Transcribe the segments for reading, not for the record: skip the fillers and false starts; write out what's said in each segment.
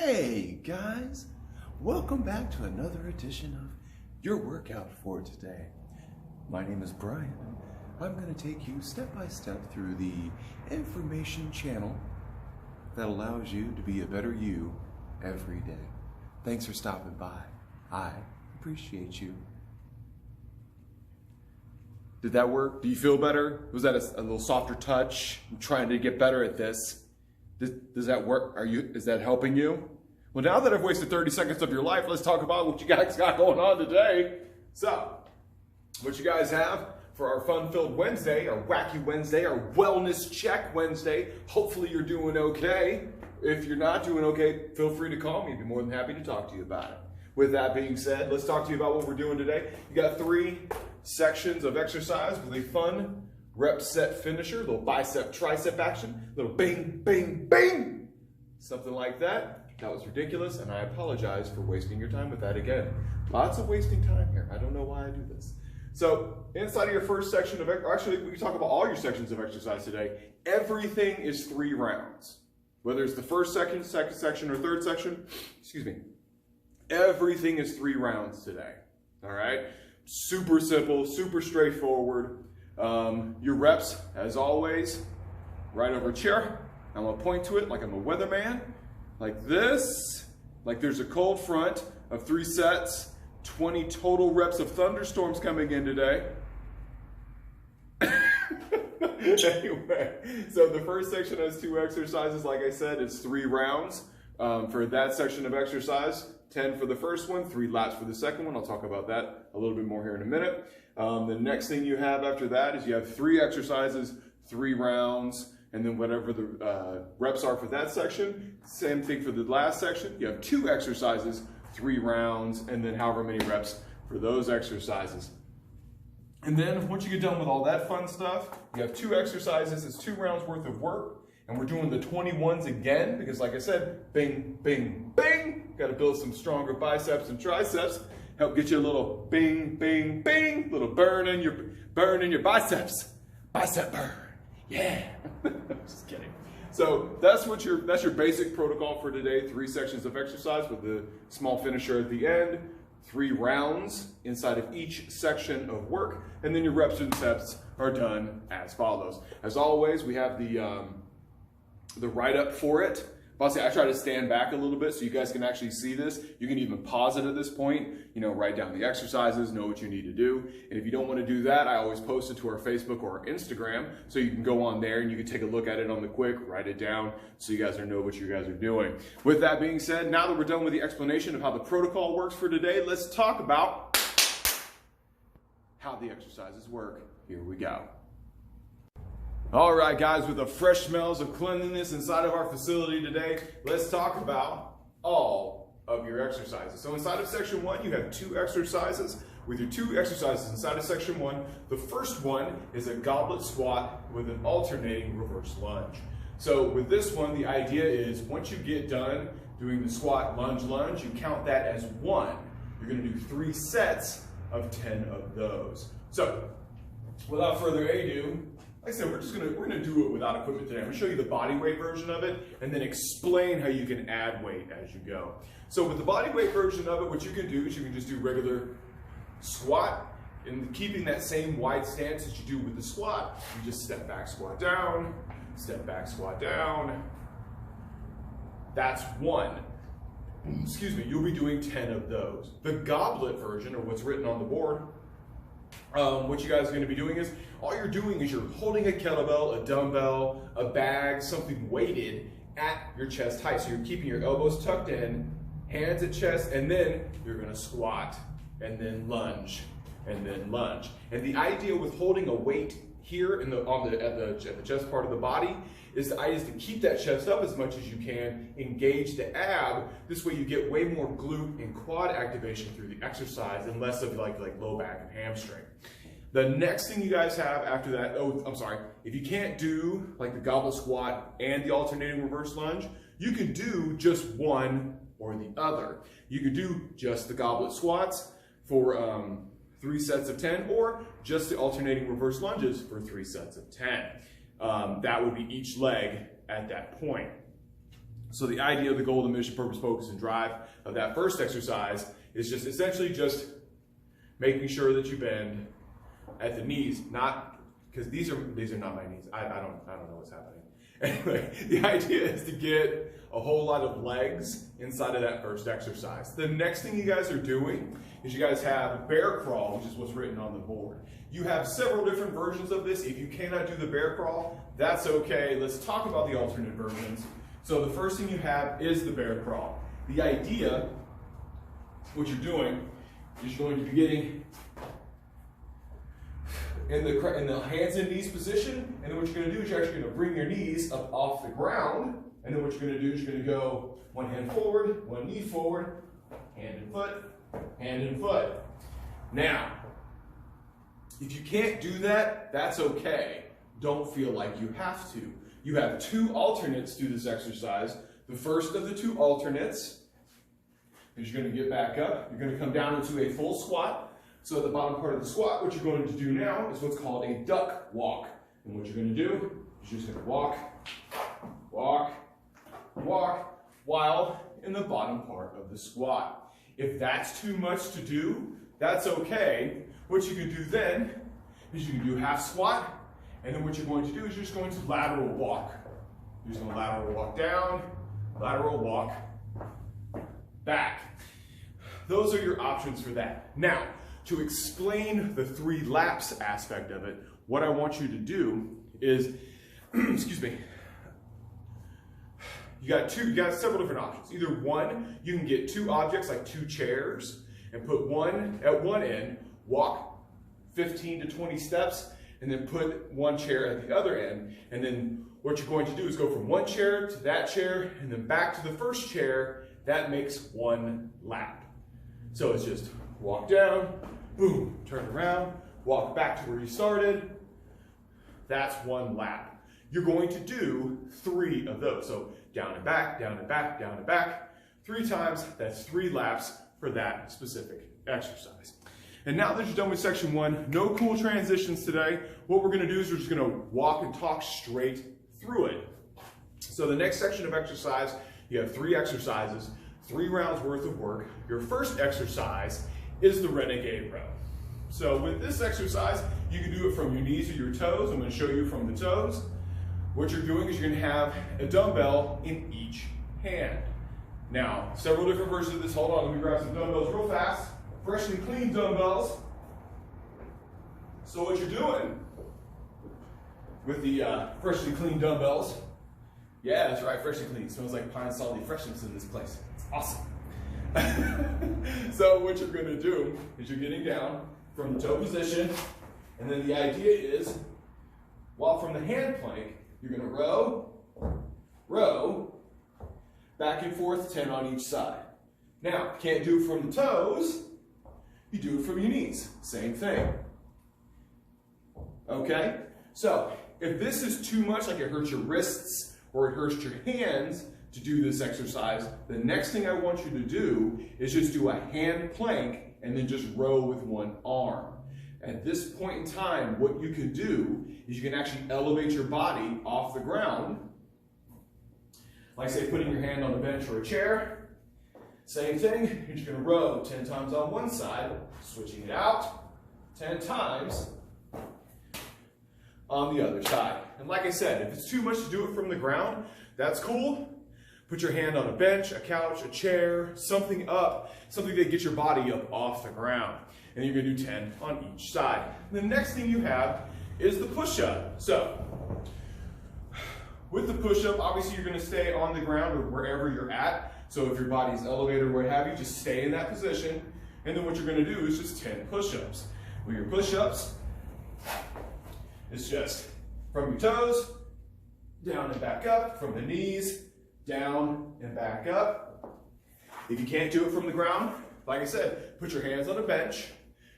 Hey guys, welcome back to another edition of your workout for today. My name is Brian. I'm going to take you step by step through the information channel that allows you to be a better you every day. Thanks for stopping by. I appreciate you. Did that work? Do you feel better? Was that a little softer touch? I'm trying to get better at this. Does that work? Is that helping you? Well, now that I've wasted 30 seconds of your life, let's talk about what you guys got going on today. So, what you guys have for our fun-filled Wednesday, our wacky Wednesday, our wellness check Wednesday. Hopefully you're doing okay. If you're not doing okay, feel free to call me. I'd be more than happy to talk to you about it. With that being said, let's talk to you about what we're doing today. You got 3 sections of exercise with a fun rep set finisher, little bicep tricep action, little bing, bing, bing, something like that. That was ridiculous, and I apologize for wasting your time with that again. Lots of wasting time here. I don't know why I do this. So inside of your first section of, actually we can talk about all your sections of exercise today. Everything is 3 rounds. Whether it's the first section, second section, or third section, excuse me. Everything is 3 rounds today, all right? Super simple, super straightforward. Your reps, as always, right over here. I'm gonna point to it like I'm a weatherman, like this, like there's a cold front of 3 sets, 20 total reps of thunderstorms coming in today. Anyway, so the first section has 2 exercises. Like I said, it's 3 rounds for that section of exercise. 10 for the first one, 3 laps for the second one. I'll talk about that a little bit more here in a minute. The next thing you have after that is you have 3 exercises, 3 rounds, and then whatever the reps are for that section. Same thing for the last section. You have 2 exercises, 3 rounds, and then however many reps for those exercises. And then once you get done with all that fun stuff, you have 2 exercises, it's 2 rounds worth of work. And we're doing the 21s again because, like I said, bing, bing, bing. Got to build some stronger biceps and triceps. Help get you a little bing, bing, bing. Little burn in your biceps. Bicep burn. Yeah. Just kidding. So that's your basic protocol for today. 3 sections of exercise with the small finisher at the end. 3 rounds inside of each section of work, and then your reps and sets are done as follows. As always, we have the write-up for it. Obviously, I try to stand back a little bit so you guys can actually see this. You can even pause it at this point, write down the exercises, know what you need to do. And if you don't want to do that, I always post it to our Facebook or our Instagram, so you can go on there and you can take a look at it on the quick, write it down, so you guys know what you guys are doing. With that being said, now that we're done with the explanation of how the protocol works for today, let's talk about how the exercises work. Here we go. All right, guys, with the fresh smells of cleanliness inside of our facility today, let's talk about all of your exercises. So inside of section 1, you have 2 exercises. With your 2 exercises inside of section 1, the first one is a goblet squat with an alternating reverse lunge. So with this one, the idea is once you get done doing the squat, lunge, you count that as 1. You're gonna do 3 sets of 10 of those. So without further ado, like I said, we're gonna do it without equipment today. I'm gonna show you the body weight version of it and then explain how you can add weight as you go. So with the body weight version of it, what you can do is you can just do regular squat, and keeping that same wide stance that you do with the squat. You just step back, squat down, step back, squat down. That's 1. Excuse me, you'll be doing 10 of those. The goblet version, or what's written on the board, what you guys are going to be doing is, all you're doing is you're holding a kettlebell, a dumbbell, a bag, something weighted at your chest height. So you're keeping your elbows tucked in, hands at chest, and then you're going to squat, and then lunge, and then lunge. And the idea with holding a weight here at the chest part of the body is the idea is to keep that chest up as much as you can, engage the ab. This way you get way more glute and quad activation through the exercise and less of like low back and hamstring. The next thing you guys have after that, if you can't do like the goblet squat and the alternating reverse lunge, you can do just one or the other. You could do just the goblet squats for 3 sets of 10, or just the alternating reverse lunges for 3 sets of 10. That would be each leg at that point. So the idea, the goal, the mission, purpose, focus, and drive of that first exercise is just essentially just making sure that you bend at the knees, not, because these are not my knees. I don't know what's happening. Anyway, the idea is to get a whole lot of legs inside of that first exercise. The next thing you guys are doing is you guys have bear crawl, which is what's written on the board. You have several different versions of this. If you cannot do the bear crawl, that's okay. Let's talk about the alternate versions. So the first thing you have is the bear crawl. The idea, what you're doing, is you're going to be getting in the hands and knees position, and then what you're going to do is you're actually going to bring your knees up off the ground, and then what you're going to do is you're going to go one hand forward, one knee forward, hand and foot, hand and foot. Now, if you can't do that, that's okay. Don't feel like you have to. You have two alternates to this exercise. The first of the two alternates is you're going to get back up. You're going to come down into a full squat. So at the bottom part of the squat, what you're going to do now is what's called a duck walk. And what you're going to do is you're just going to walk, walk, walk, while in the bottom part of the squat. If that's too much to do, that's okay. What you can do then is you can do half squat, and then what you're going to do is you're just going to lateral walk. You're just going to lateral walk down, lateral walk back. Those are your options for that. Now, to explain the 3 laps aspect of it, what I want you to do is, excuse me, you got several different options. Either one, you can get 2 objects like 2 chairs and put one at one end, walk 15 to 20 steps, and then put 1 chair at the other end. And then what you're going to do is go from 1 chair to that chair and then back to the first chair. That makes 1 lap. So it's just walk down, boom, turn around, walk back to where you started. That's 1 lap. You're going to do 3 of those. So down and back, down and back, down and back. 3 times, that's 3 laps for that specific exercise. And now that you're done with section 1, no cool transitions today. What we're going to do is we're just going to walk and talk straight through it. So the next section of exercise, you have 3 exercises, 3 rounds worth of work. Your first exercise is the Renegade Row. So with this exercise, you can do it from your knees or your toes. I'm going to show you from the toes. What you're doing is you're going to have a dumbbell in each hand. Now, several different versions of this. Hold on, let me grab some dumbbells real fast. Fresh and clean dumbbells. So what you're doing with the fresh and clean dumbbells, yeah, that's right, fresh and clean. It smells like pine salty freshness in this place. It's awesome. So what you're going to do is you're getting down from the toe position, and then the idea is, while from the hand plank, you're going to row, row, back and forth, 10 on each side. Now, can't do it from the toes, you do it from your knees. Same thing. Okay? So, if this is too much, like it hurts your wrists or it hurts your hands to do this exercise, the next thing I want you to do is just do a hand plank and then just row with 1 arm. At this point in time, what you can do is you can actually elevate your body off the ground. Like say putting your hand on a bench or a chair. Same thing, you're just going to row 10 times on one side, switching it out 10 times on the other side. And like I said, if it's too much to do it from the ground, that's cool. Put your hand on a bench, a couch, a chair, something that gets your body up off the ground. And you're going to do 10 on each side. And the next thing you have is the push-up. So, with the push-up, obviously you're going to stay on the ground or wherever you're at. So if your body's elevated or what have you, just stay in that position. And then what you're going to do is just 10 push-ups. With your push-ups, it's just from your toes, down and back up, from the knees, down and back up. If you can't do it from the ground, like I said, put your hands on a bench,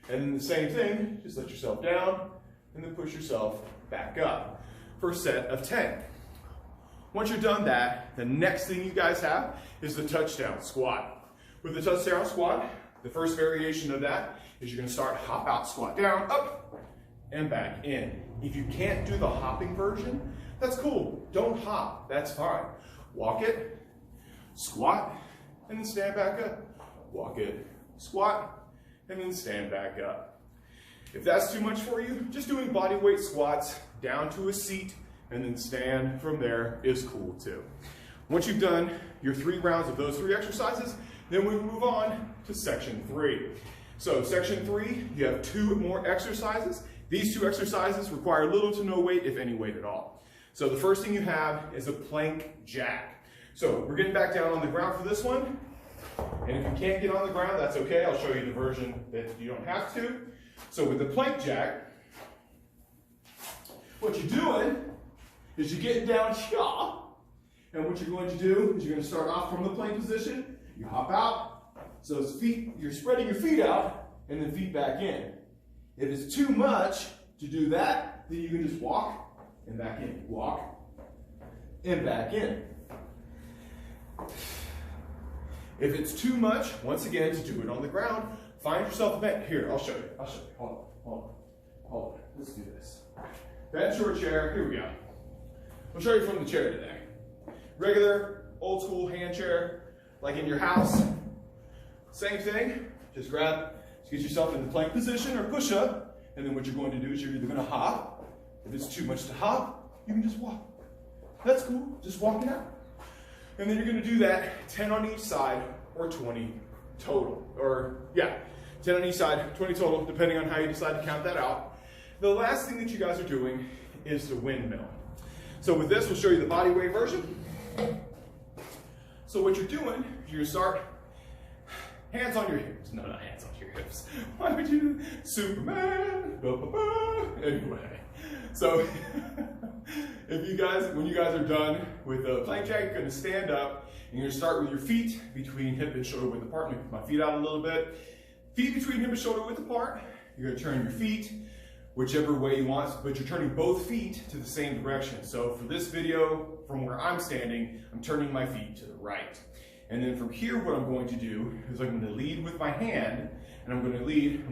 and then the same thing, just let yourself down, and then push yourself back up for a set of 10. Once you're done that, the next thing you guys have is the touchdown squat. With the touchdown squat, the first variation of that is you're going to start hop out, squat down, up, and back in. If you can't do the hopping version, that's cool. Don't hop, that's fine. Walk it, squat, and then stand back up. Walk it, squat, and then stand back up. If that's too much for you, just doing body weight squats down to a seat and then stand from there is cool too. Once you've done your 3 rounds of those 3 exercises, then we move on to section 3. So section 3, you have 2 more exercises. These 2 exercises require little to no weight, if any weight at all. So the first thing you have is a plank jack. So we're getting back down on the ground for this one. And if you can't get on the ground, that's okay. I'll show you the version that you don't have to. So with the plank jack, what you're doing is you're getting down here. And what you're going to do is you're going to start off from the plank position. You hop out. So it's feet, you're spreading your feet out and then feet back in. If it's too much to do that, then you can just walk and back in. Walk and back in. If it's too much, once again, to do it on the ground, find yourself a bench. Here, I'll show you. Hold on. Let's do this. Bench or chair. Here we go. I'll show you from the chair today. Regular, old school hand chair, like in your house. Same thing. Just get yourself in the plank position or push up, and then what you're going to do is you're either going to hop. If it's too much to hop, you can just walk. That's cool. Just walk it out. And then you're going to do that 10 on each side or 20 total. Or, yeah, 10 on each side, 20 total, depending on how you decide to count that out. The last thing that you guys are doing is the windmill. So with this, we'll show you the body weight version. So what you're doing, you're going to start hands on your hips. No, not hands on your hips. Why would you do Superman? Anyway, so if you guys, when you guys are done with the plank jack, you're going to stand up and you're going to start with your feet between hip and shoulder width apart. Let me put my feet out a little bit. Feet between hip and shoulder width apart. You're going to turn your feet whichever way you want, but you're turning both feet to the same direction. So for this video, from where I'm standing, I'm turning my feet to the right. And then from here, what I'm going to do is I'm going to lead with my hand, and I'm going to lead,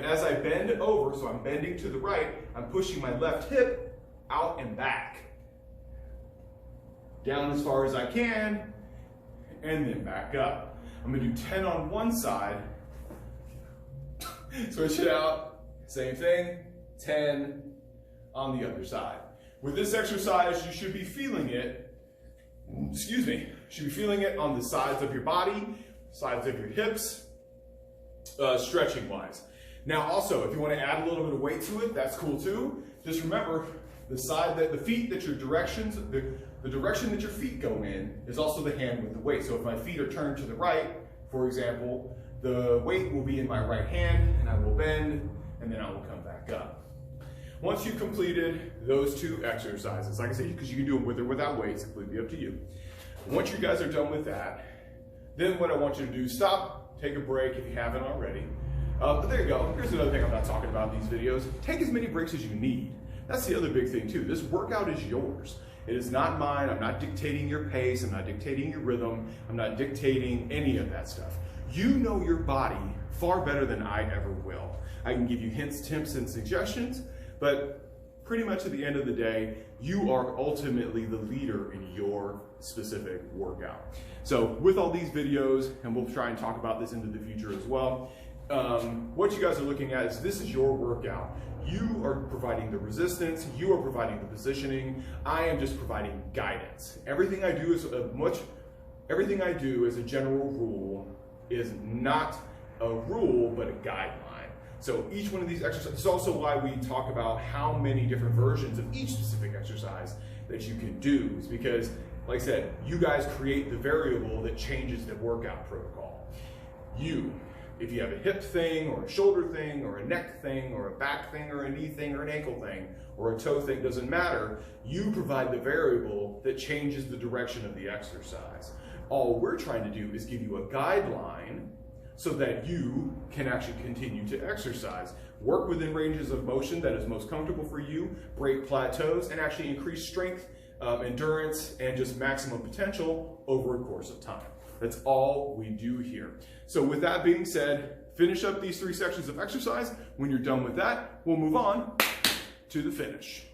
as I bend over, so I'm bending to the right, I'm pushing my left hip out and back. Down as far as I can, and then back up. I'm going to do 10 on one side, switch it out, same thing, 10 on the other side. With this exercise, you should be feeling it, should be feeling it on the sides of your body, sides of your hips, stretching wise. Now also, if you want to add a little bit of weight to it, that's cool too. Just remember, the direction that your feet go in is also the hand with the weight. So if my feet are turned to the right, for example, the weight will be in my right hand and I will bend and then I will come back up. Once you've completed those 2 exercises, like I said, because you can do them with or without weights, completely up to you. Once you guys are done with that, then what I want you to do, stop, take a break if you haven't already. But there you go. Here's another thing I'm not talking about in these videos. Take as many breaks as you need. That's the other big thing too. This workout is yours. It is not mine. I'm not dictating your pace. I'm not dictating your rhythm. I'm not dictating any of that stuff. You know your body far better than I ever will. I can give you hints, tips, and suggestions, but pretty much at the end of the day, you are ultimately the leader in your specific workout. So with all these videos, and we'll try and talk about this into the future as well, what you guys are looking at is this is your workout. You are providing the resistance, you are providing the positioning, I am just providing guidance. Everything I do as a general rule is not a rule, but a guideline. So each one of these exercises, is also why we talk about how many different versions of each specific exercise that you can do. Is because, like I said, you guys create the variable that changes the workout protocol. If you have a hip thing, or a shoulder thing, or a neck thing, or a back thing, or a knee thing, or an ankle thing, or a toe thing, doesn't matter. You provide the variable that changes the direction of the exercise. All we're trying to do is give you a guideline so that you can actually continue to exercise. Work within ranges of motion that is most comfortable for you, break plateaus, and actually increase strength, endurance, and just maximum potential over a course of time. That's all we do here. So with that being said, finish up these 3 sections of exercise. When you're done with that, we'll move on to the finish.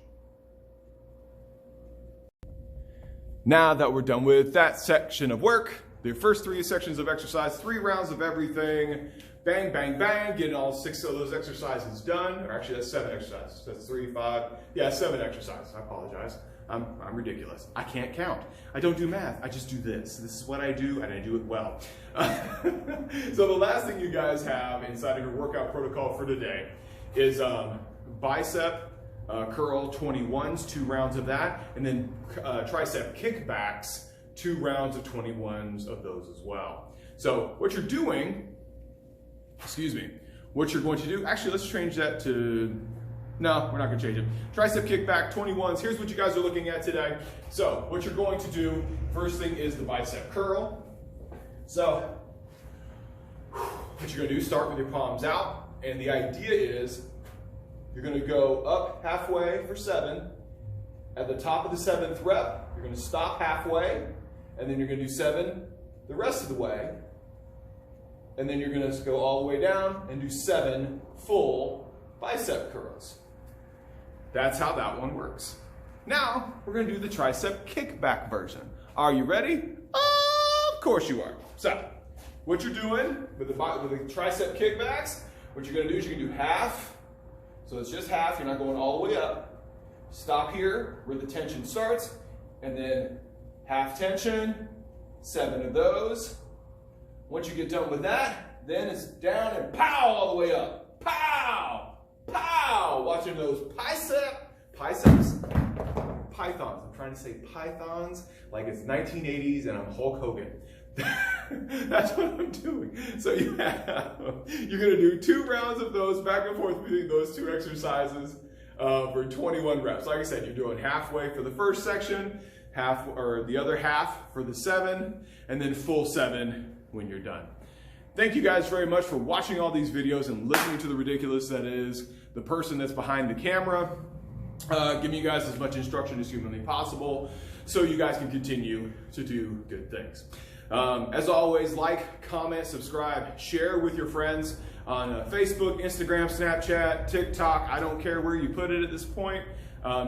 Now that we're done with that section of work, the first 3 sections of exercise, 3 rounds of everything, bang, bang, bang, getting all 6 of those exercises done. Or actually, that's 7 exercises. That's 3, 5, yeah, 7 exercises. I apologize. I'm ridiculous. I can't count. I don't do math. I just do this. This is what I do, and I do it well. So the last thing you guys have inside of your workout protocol for today is bicep curl 21s, 2 rounds of that, and then tricep kickbacks, 2 rounds of 21s of those as well. So what you're doing, what you're going to do, actually let's change that to, no, we're not gonna change it. Tricep kickback 21s, here's what you guys are looking at today. So what you're going to do, first thing is the bicep curl. So what you're gonna do, start with your palms out, and the idea is you're gonna go up halfway for 7. At the top of the 7th rep, you're gonna stop halfway, and then you're gonna do 7 the rest of the way. And then you're gonna go all the way down and do 7 full bicep curls. That's how that one works. Now, we're gonna do the tricep kickback version. Are you ready? Of course you are. So, what you're doing with the tricep kickbacks, what you're gonna do is you're gonna do half. So it's just half, you're not going all the way up. Stop here where the tension starts, and then half tension, 7 of those. Once you get done with that, then it's down and pow all the way up. Pow! Pow! Watching those pythons. I'm trying to say pythons like it's 1980s and I'm Hulk Hogan. That's what I'm doing. So you're gonna do 2 rounds of those back and forth between those 2 exercises for 21 reps. Like I said, you're doing halfway for the first section, the other half for the 7, and then full 7 when you're done. Thank you guys very much for watching all these videos and listening to the ridiculous that is the person that's behind the camera, giving you guys as much instruction as humanly possible so you guys can continue to do good things. As always, like, comment, subscribe, share with your friends on Facebook, Instagram, Snapchat, TikTok. I don't care where you put it at this point.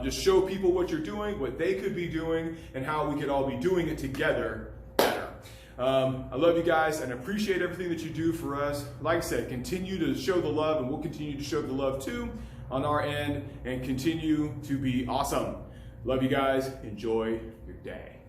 Just show people what you're doing, what they could be doing, and how we could all be doing it together better. I love you guys and appreciate everything that you do for us. Like I said, continue to show the love, and we'll continue to show the love too on our end and continue to be awesome. Love you guys. Enjoy your day.